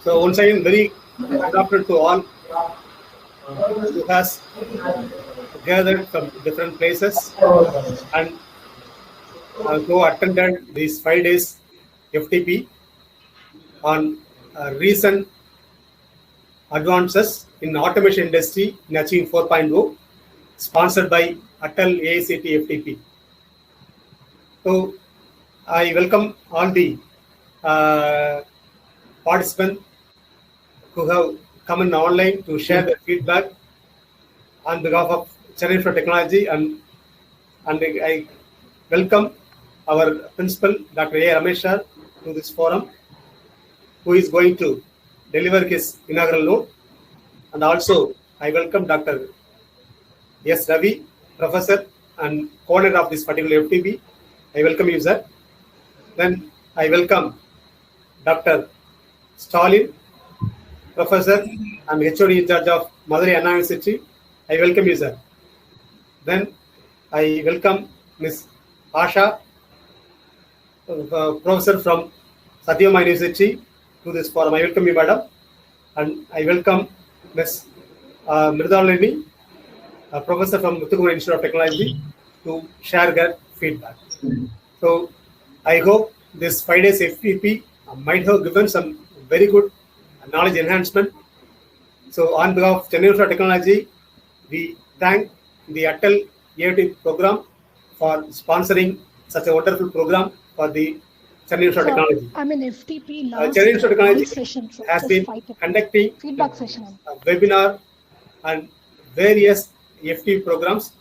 So once again, very good afternoon to all who has gathered from different places and who attended these 5 days FTP on recent advances in automation industry in achieving 4.0, sponsored by Atal AICT FTP. So I welcome all the participants who have come in online to share their feedback on behalf of Chennai for Technology, and I welcome our principal, Dr. A. Rameshar, to this forum, who is going to deliver his inaugural note. And also, I welcome Dr. S. Ravi, professor and coordinator of this particular FTP. I welcome you, sir. Then I welcome Dr. Stalin, professor and HOD in charge of Madurai Anna University. I welcome you, sir. Then I welcome Ms. Asha, professor from Satyabama University, to this forum. I welcome you, madam. And I welcome Ms. Mridalini, professor from Muthukumar Institute of Technology, to share their feedback. So I hope this 5 days FTP might have given some very good knowledge enhancement. So on behalf of Chennai for Technology, we thank the Atal AIT program for sponsoring such a wonderful program for the Chennai for Technology. I mean, FTP last Chennai for Technology session, has been conducting feedback session, a webinar and various FTP programs,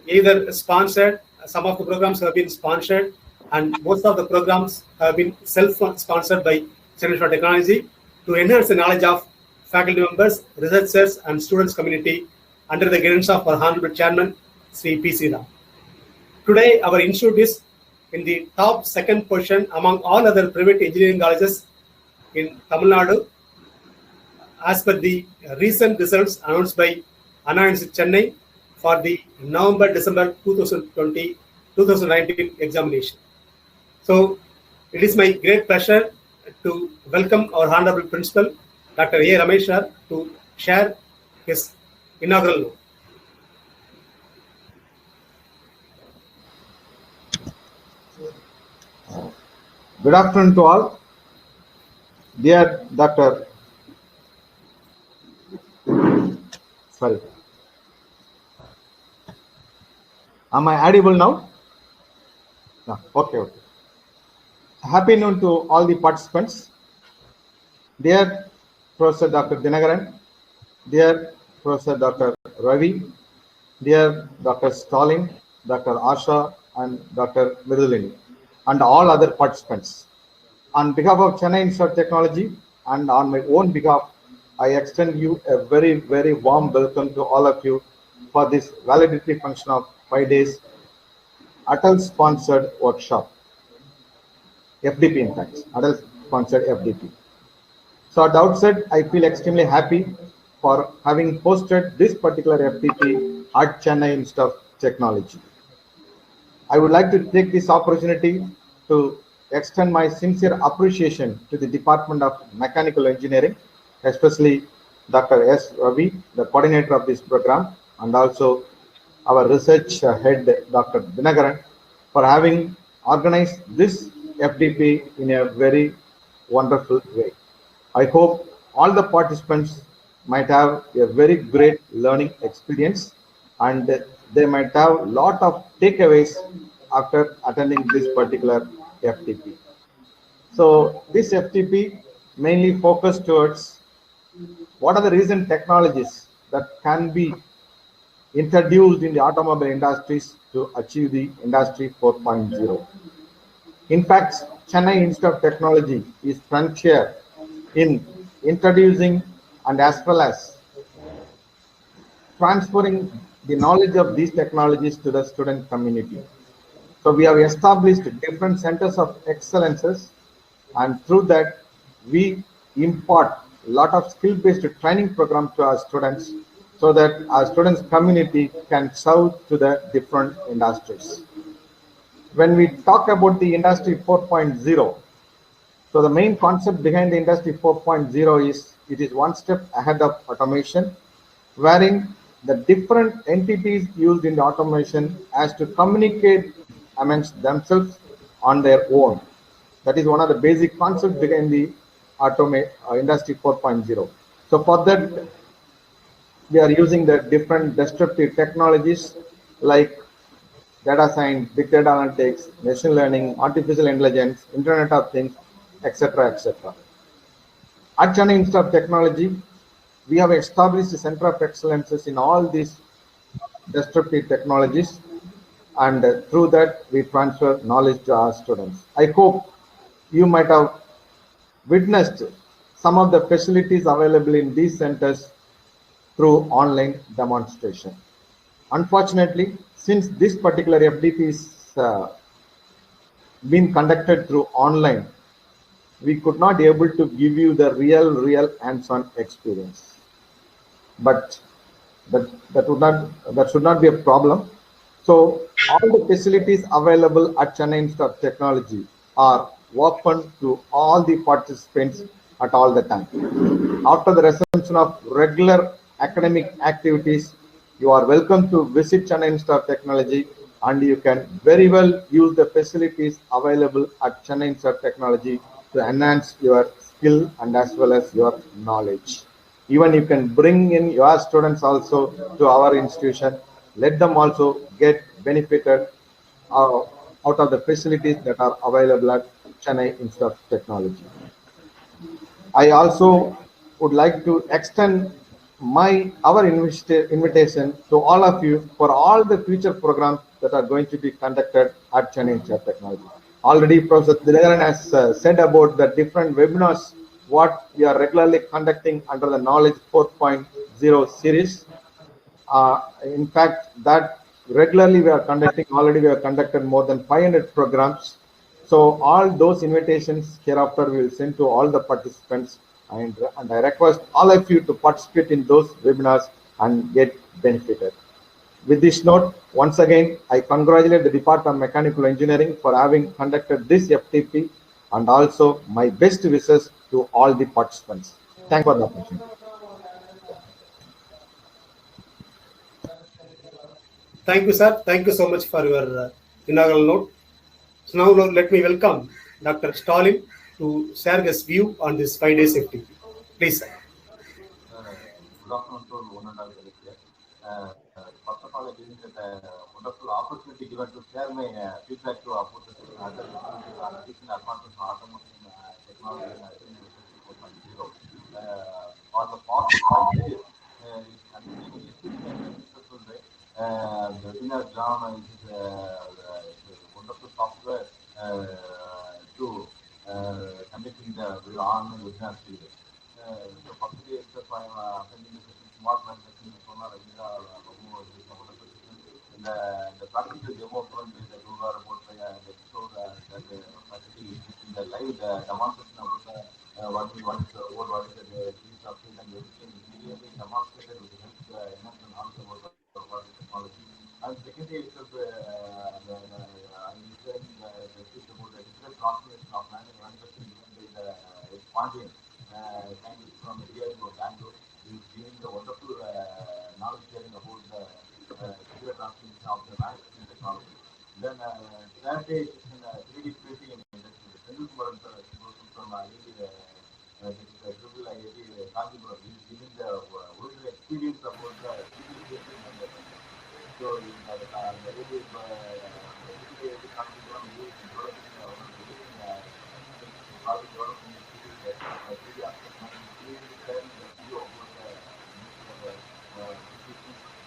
either sponsored. Some of the programs have been sponsored, and most of the programs have been self-sponsored by Chennai for Technology to enhance the knowledge of faculty members, researchers, and students community under the guidance of our Honorable Chairman, Sri P. C. Ram. Today, our institute is in the top second position among all other private engineering colleges in Tamil Nadu, as per the recent results announced by Anna University Chennai for the November-December 2019 examination. So, it is my great pleasure to welcome our Honorable Principal, Dr. A. Rameshar, to share his inaugural note. Good afternoon to all. Dear Dr. Sorry. Am I audible now? No. Okay. Happy noon to all the participants. Dear Professor Dr. Dinagaran, dear Professor Dr. Ravi, dear Dr. Stalin, Dr. Asha, and Dr. Mridalini, and all other participants. On behalf of Chennai Institute of Technology and on my own behalf, I extend you a very, very warm welcome to all of you for this validatory function of 5 days Atal sponsored workshop. FDP, in fact, Atal sponsored FDP. So at the outset, I feel extremely happy for having hosted this particular FDP at Chennai Institute of Technology. I would like to take this opportunity to extend my sincere appreciation to the Department of Mechanical Engineering, especially Dr. S. Ravi, the coordinator of this program, and also our research head, Dr. Dinagaran, for having organized this FDP in a very wonderful way. I hope all the participants might have a very great learning experience, and they might have a lot of takeaways after attending this particular FTP. So this FTP mainly focused towards what are the recent technologies that can be introduced in the automobile industries to achieve the Industry 4.0. In fact, Chennai Institute of Technology is frontier in introducing and as well as transferring the knowledge of these technologies to the student community. So we have established different centers of excellences, and through that we impart a lot of skill-based training programs to our students so that our students community can serve to the different industries. when we talk about the industry 4.0, so the main concept behind the industry 4.0 is it is one step ahead of automation, wherein the different entities used in the automation has to communicate amongst themselves on their own. That is one of the basic concepts behind the industry 4.0. So for that, we are using the different disruptive technologies like data science, big data analytics, machine learning, artificial intelligence, Internet of Things, etc., etc. At Chennai Institute of Technology, we have established a center of excellences in all these disruptive technologies, and through that we transfer knowledge to our students. I hope you might have witnessed some of the facilities available in these centers through online demonstration. Unfortunately, since this particular FDP is been conducted through online, we could not be able to give you the real hands-on experience. But that should not be a problem. So all the facilities available at Chennai Institute of Technology are open to all the participants at all the time. After the resumption of regular academic activities, you are welcome to visit Chennai Institute of Technology, and you can very well use the facilities available at Chennai Institute of Technology to enhance your skill and as well as your knowledge. Even you can bring in your students also to our institution. Let them also get benefited out of the facilities that are available at Chennai Institute of Technology. I also would like to extend our invitation to all of you for all the future programs that are going to be conducted at Chennai Institute of Technology. Already Professor Dinagaran has said about the different webinars what we are regularly conducting under the Knowledge 4.0 series. In fact, that regularly we are conducting, already we have conducted more than 500 programs. So all those invitations hereafter we will send to all the participants, and I request all of you to participate in those webinars and get benefited. With this note, once again, I congratulate the Department of Mechanical Engineering for having conducted this FTP, and also my best wishes to all the participants. Thank you for the opportunity. Thank you, sir. Thank you so much for your inaugural note. So now let me welcome Dr. Stalin to share his view on this 5 days FTP. Please, sir. Good afternoon to one and all here. First of all, I think that wonderful opportunity given to share my feedback to our other additional advances in automotive technology and Industry 4.0. For the past 5 days, it continues in a successful way. The webinar John is a wonderful software to conducting the online webinar series. So particularly itself I am attending the smart manufacturing sonar the practical demo run with the Google about the episode that facility in the live demonstration about what is the piece of it and everything immediately demonstrated with help enhance the knowledge about what is technology. And secondly itself I understand the piece about the digital transformation of manufacturing given by the Pandian. Scientist from here to Bangalore is giving the wonderful knowledge sharing about the digital transformation of the manufacturing technology. Then Saturday is 3D printing in the industry. Sendhu Kumar from Google IIT Kanpur is giving the original experience about the 3D printing and the so in the IIT Kanpur is developing project development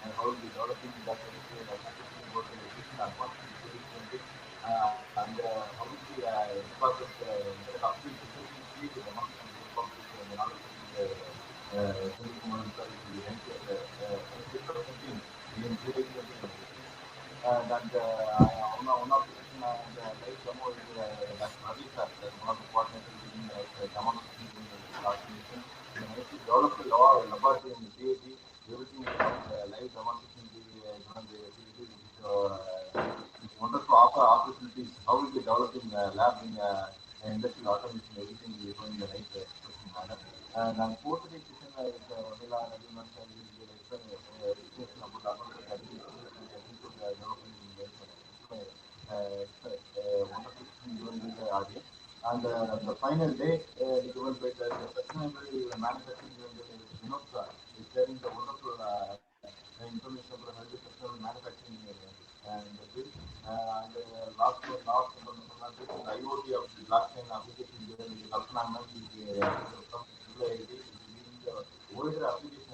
and how we developing that about the efficient advancement and how is the impact of the Internet of Things to the market and the knowledge and one of the live demo is Dr. Ravi sir, one of the coordinators in the demonstration in the transmission. And I actually developed a laboratory in the CAT. Everything is live demonstration given the activity which is wonderful opportunities. How will be developing lab in industrial automation, everything we are doing in the right expression manner. And on fourth day session is Vanilla Nadiman sir will explain about the strategies and technical development in wonderful given by the audience. And the final day given by the sustainable manufacturing given by Vinod sir is sharing the wonderful information about healthy sustainable manufacturing industry. And last this is IoT of the blockchain application given in the Kalpana from wider application,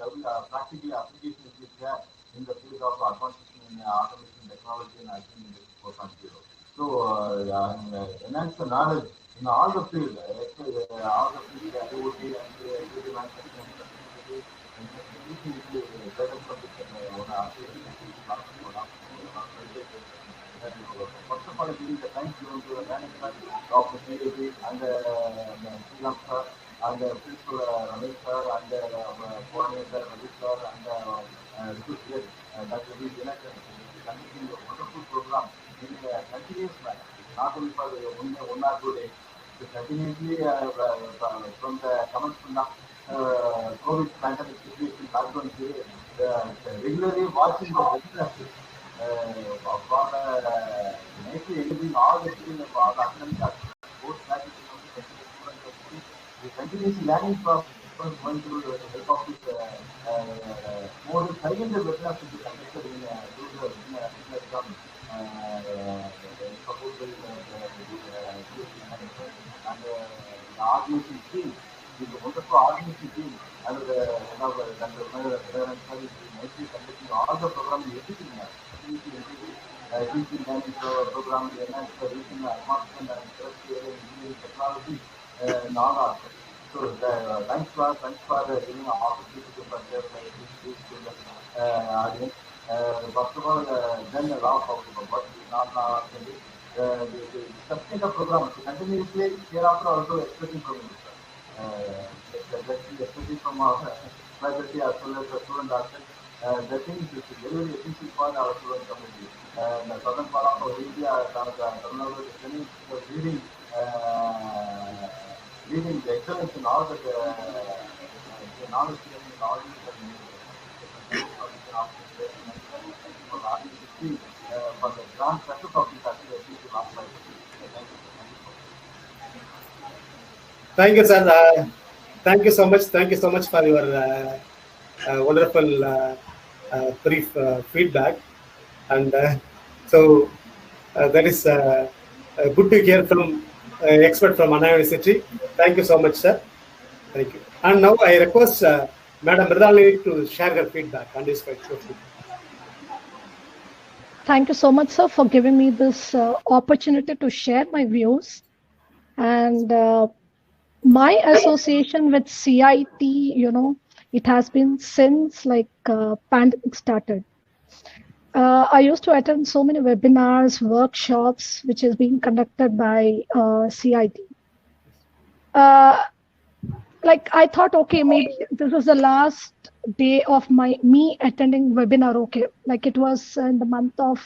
practical application is there in the field of advancement in automation technology and IT industry 4.0. So, enhance the knowledge in all the field, all the field, IoT and IoT manufacturing, and everything is better from first of all, giving the thanks given to the management of the CAB and Sriram sir and the principal Ramesh sir and the coordinator Ravi sir and Dr. V. Dinakaran conducting a wonderful program in a continuous manner, not only for 1 or 2 days, so continuously from the commencement of COVID pandemic situation, lockdown period, regularly watching the webinars for nicely editing all the students of all the academic both practice the continuous learning process going through the help of this more than 500 webinars to be conducted in the exam supposed by and the organization team, the wonderful organization team, and the nicely conducting all the programs, everything. Teaching learning program, enhanced reaching advancement and engineering technology, and all aspects. So thanks for giving an opportunity to present this to the audience. First of all, then a lot of what we not the sustainable program continuously hereafter also expecting from you, especially from our faculty as well as the student aspect. The thing is very essential for our student community. The southern part of our India, leading the excellence in all the knowledge and knowledge for the grand success of this activity to last 5 years. Thank you, sir. Thank you so much. Thank you so much for your wonderful brief feedback. And so that is good to hear from expert from Anna University. Thank you so much, sir. Thank you. And now I request Madam Mridalini to share her feedback on this question. Thank you so much, sir, for giving me this opportunity to share my views. And my association with CIT, it has been since pandemic started. I used to attend so many webinars, workshops, which is being conducted by CIT. I thought, okay, maybe this is the last day of me attending webinar. Okay, it was in the month of,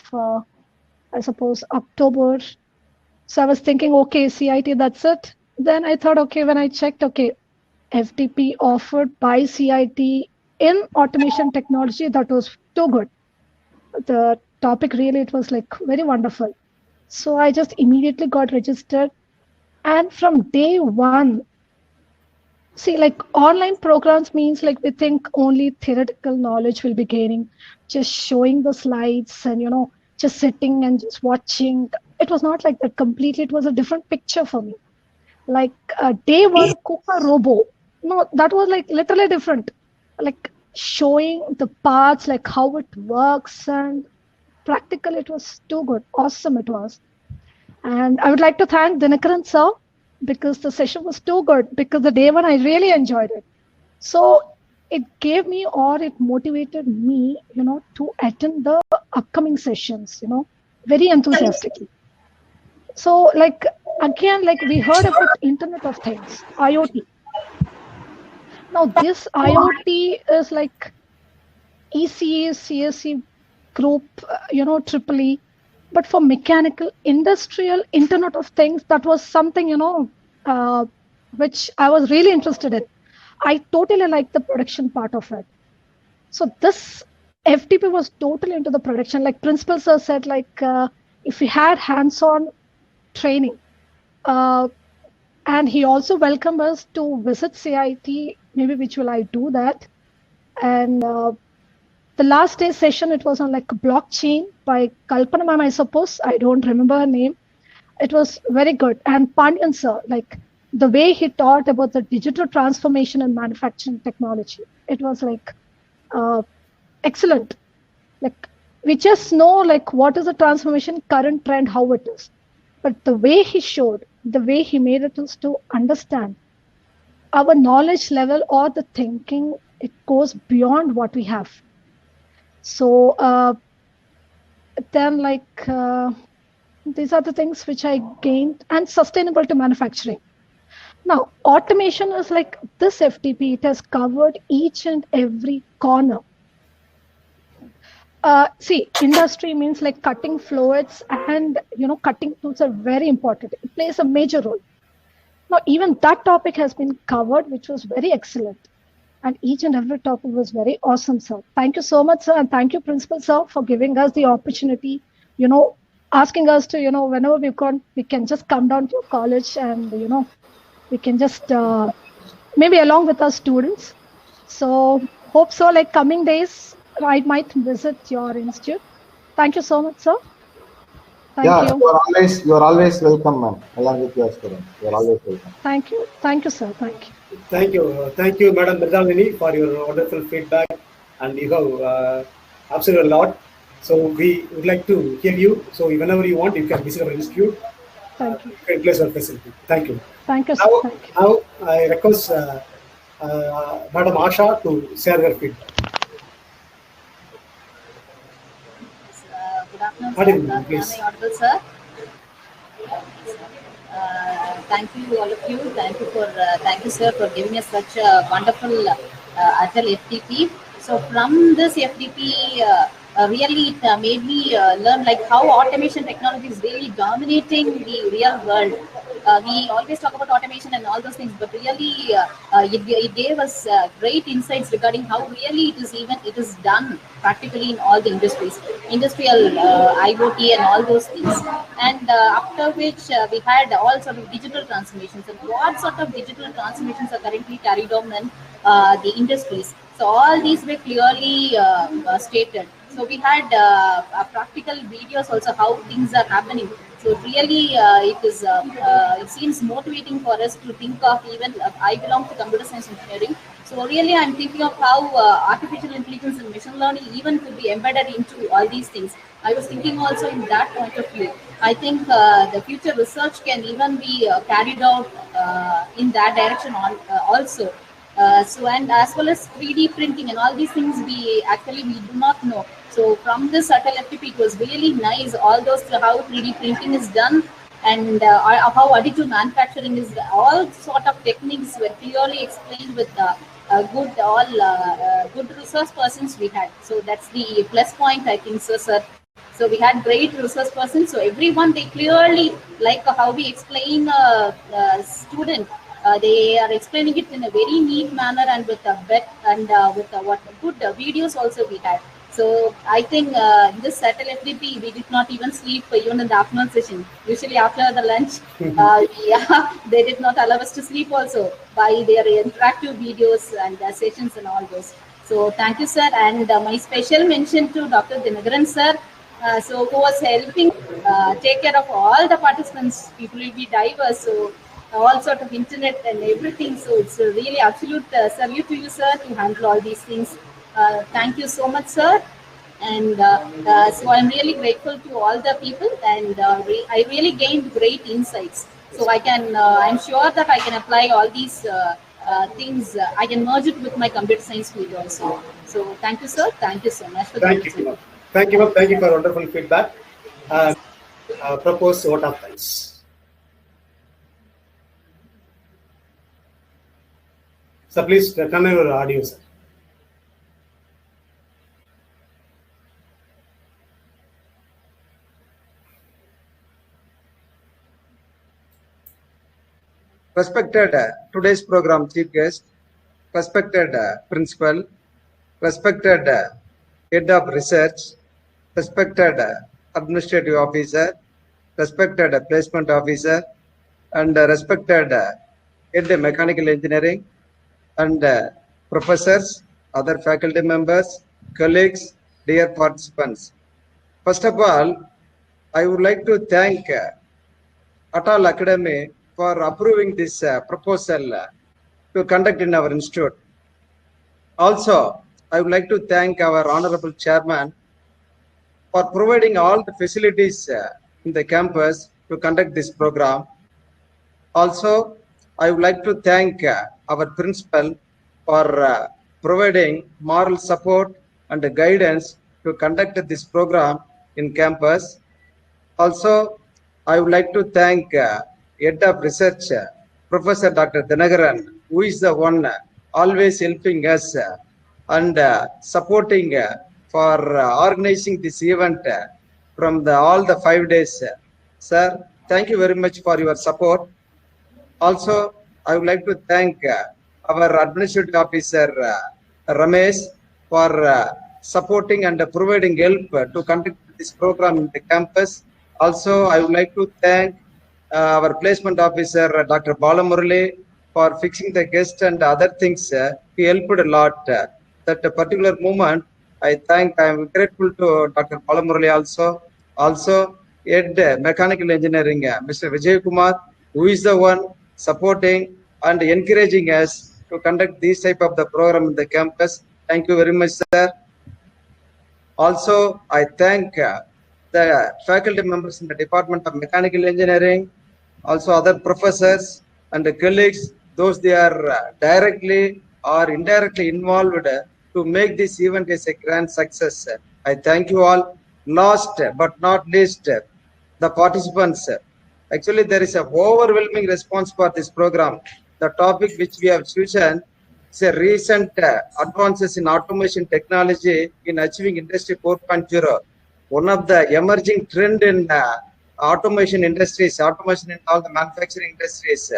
I suppose, October. So I was thinking, okay, CIT, that's it. Then I thought, okay, when I checked, okay, FTP offered by CIT in automation technology, that was too good. The topic really, it was very wonderful. So I just immediately got registered. And from day one, see, online programs means we think only theoretical knowledge will be gaining, just showing the slides and, just sitting and just watching. It was not like that completely. It was a different picture for me. Day one, Kuka Robo. No, that was literally different. Showing the parts, how it works, and practically it was too good. Awesome it was. And I would like to thank Dinakaran sir, because the session was too good, because the day one I really enjoyed it. So it gave me, or it motivated me, to attend the upcoming sessions, very enthusiastically. So again, we heard about Internet of Things, IoT. Now this IoT is ECE, CSE group, EEE. But for mechanical, industrial, Internet of Things, that was something, which I was really interested in. I totally liked the production part of it. So this FTP was totally into the production. Like Principal Sir said, like if we had hands-on training, and he also welcomed us to visit CIT, maybe which will I do that. And the last day session, it was on like blockchain by Kalpana ma'am, I suppose. I don't remember her name. It was very good. And Pandian sir, like the way he taught about the digital transformation and manufacturing technology, it was like excellent. Like we just know like what is the transformation, current trend, how it is. But the way he showed, the way he made it us to understand our knowledge level or the thinking, it goes beyond what we have. So then like these are the things which I gained, and sustainable to manufacturing. Now, automation is like this FTP, it has covered each and every corner. See, industry means like cutting fluids and, cutting tools are very important. It plays a major role. Now, even that topic has been covered, which was very excellent. And each and every topic was very awesome, sir. Thank you so much, sir. And thank you, Principal, sir, for giving us the opportunity, asking us to, whenever we can just come down to your college and, we can just maybe along with our students. So hope so, like coming days, I might visit your institute. Thank you so much, sir. Thank you. You are always welcome, ma'am, along with your students. You are always welcome. Thank you. Thank you, sir. Thank you. Thank you, Madam Mridalini, for your wonderful feedback, and you have absolutely a lot. So we would like to hear you. So whenever you want, you can visit our institute. Thank you. You can place our facility. Thank you. Thank you, sir. Now, Thank you. now I request Madam Asha to share her feedback. Good afternoon, What sir. is it, please? Am I audible, sir? Thank you, all of you. Thank you, sir, for giving us such a wonderful Atal FTP. So from this FTP, really it made me learn like how automation technology is really dominating the real world. We always talk about automation and all those things, but really it gave us great insights regarding how really it is done practically in all the industries, industrial IoT and all those things. And after which we had all sort of digital transformations, and what sort of digital transformations are currently carried on in the industries. So all these were clearly stated. So we had practical videos also how things are happening. So really, it seems motivating for us to think of even. I belong to computer science engineering, so really I'm thinking of how artificial intelligence and machine learning even could be embedded into all these things. I was thinking also in that point of view. I think the future research can even be carried out in that direction also. So and as well as 3D printing and all these things we do not know. So from this Atal FTP, it was really nice. All those how 3D printing is done and how additive manufacturing is, all sort of techniques were clearly explained with good resource persons we had. So that's the plus point, I think, so, sir. So we had great resource persons. So everyone, they clearly, like how we explain student, they are explaining it in a very neat manner and with a bet and with what good videos also we had. So I think in this Atal FTP, we did not even sleep even in the afternoon session. Usually after the lunch, they did not allow us to sleep also by their interactive videos and sessions and all those. So thank you, sir. And my special mention to Dr. Dinagaran, sir. So who was helping take care of all the participants. People will be diverse. So all sort of internet and everything. So it's a really absolute salute to you, sir, to handle all these things. Thank you so much, sir. And so I'm really grateful to all the people, and I really gained great insights. So I'm sure that I can apply all these things. I can merge it with my computer science field also. So thank you, sir. Thank you so much for Thank you. Thank you, ma'am. Thank you for wonderful feedback. Propose vote of thanks. So please turn on your audio, sir. respected today's program chief guest, respected principal, respected head of research, respected administrative officer, respected placement officer, and respected head mechanical engineering, and professors, other faculty members, colleagues, dear participants. First of all, I would like to thank Atal Academy for approving this proposal to conduct in our institute. Also, I would like to thank our Honorable Chairman for providing all the facilities in the campus to conduct this program. Also, I would like to thank our principal for providing moral support and guidance to conduct this program in campus. Also, I would like to thank Head of Research, Professor Dr. Dinagaran, who is the one always helping us and supporting for organizing this event from all the 5 days. Sir, thank you very much for your support. Also, I would like to thank our administrative officer Ramesh for supporting and providing help to conduct this program in the campus. Also, I would like to thank our placement officer Dr. Balamurali for fixing the guest and other things. He helped a lot. That particular moment, I am grateful to Dr. Balamurali also. Also, Head Mechanical Engineering, Mr. Vijay Kumar, who is the one supporting and encouraging us to conduct this type of the program in the campus. Thank you very much, sir. Also, I thank the faculty members in the Department of Mechanical Engineering, also other professors and the colleagues, those they are directly or indirectly involved to make this event as a grand success. I thank you all. Last but not least, the participants. Actually, there is an overwhelming response for this program. The topic which we have chosen is a recent advances in automation technology in achieving Industry 4.0. One of the emerging trend in automation industries, automation in all the manufacturing industries,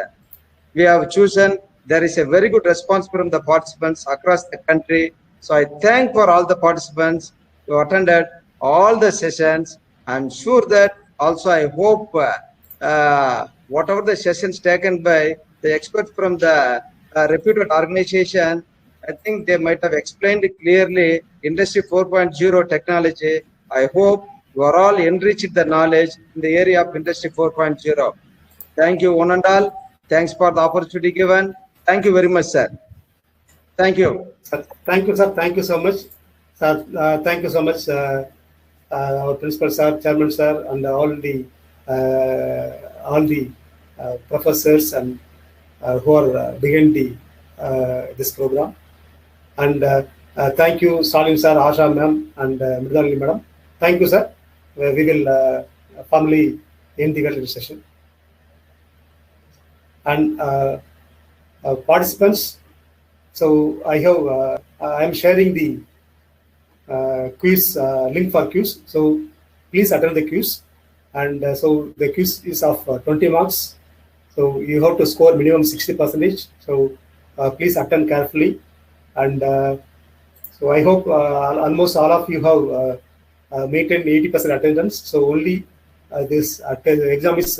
we have chosen. There is a very good response from the participants across the country. So I thank for all the participants who attended all the sessions. I'm sure that also I hope whatever the sessions taken by the experts from the reputed organization, I think they might have explained clearly Industry 4.0 technology. I hope you are all enriched the knowledge in the area of Industry 4.0. Thank you, one and all. Thanks for the opportunity given. Thank you very much, sir. Thank you. Thank you, sir. Thank you so much, sir. Thank you so much, our principal, sir, chairman, sir, and all the professors and who are behind this program. And thank you, Salim sir, Asha ma'am, and Mridali madam. Thank you, sir. We will formally end the evaluation session. And participants, so I am sharing the quiz link for quiz. So please attend the quiz. And so the quiz is of 20 marks. So you have to score minimum 60%. So please attend carefully. And so I hope almost all of you have maintained 80% attendance. So only this exam is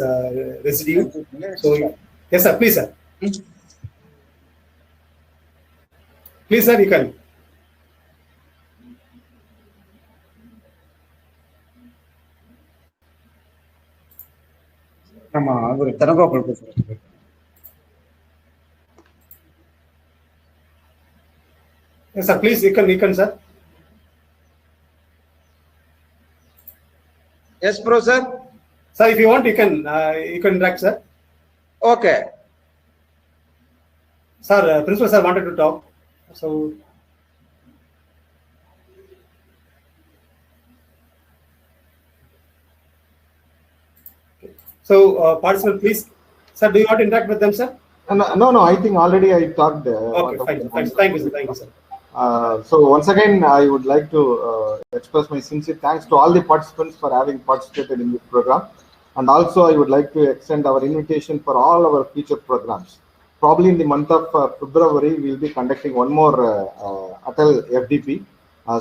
residue. So yes, sir. Please, sir. Please, sir, you can. Yes, sir. Please, you can, sir. Yes, professor. Sir, if you want, you can interact, sir. Okay. Sir, principal sir wanted to talk. So. So, participant, please. Sir, do you want to interact with them, sir? No, I think already I talked. Okay, fine. Thank you, sir. Thank you, sir. So once again, I would like to express my sincere thanks to all the participants for having participated in this program. And also, I would like to extend our invitation for all our future programs. Probably in the month of February, we'll be conducting one more Atal FDP.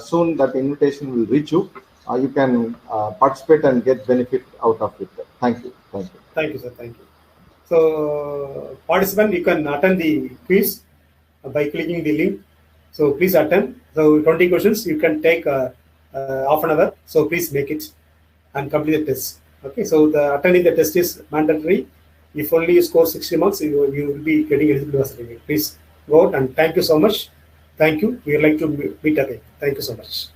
Soon that invitation will reach you. You can participate and get benefit out of it. Thank you. Thank you. Thank you, sir. Thank you. So, participant, you can attend the quiz by clicking the link. So, please attend. So, 20 questions, you can take half an hour. So, please make it and complete the test. Okay, so the attending the test is mandatory. If only you score 60 marks, you will be getting eligible certificate. Please go out and thank you so much. Thank you. We would like to meet again. Thank you so much.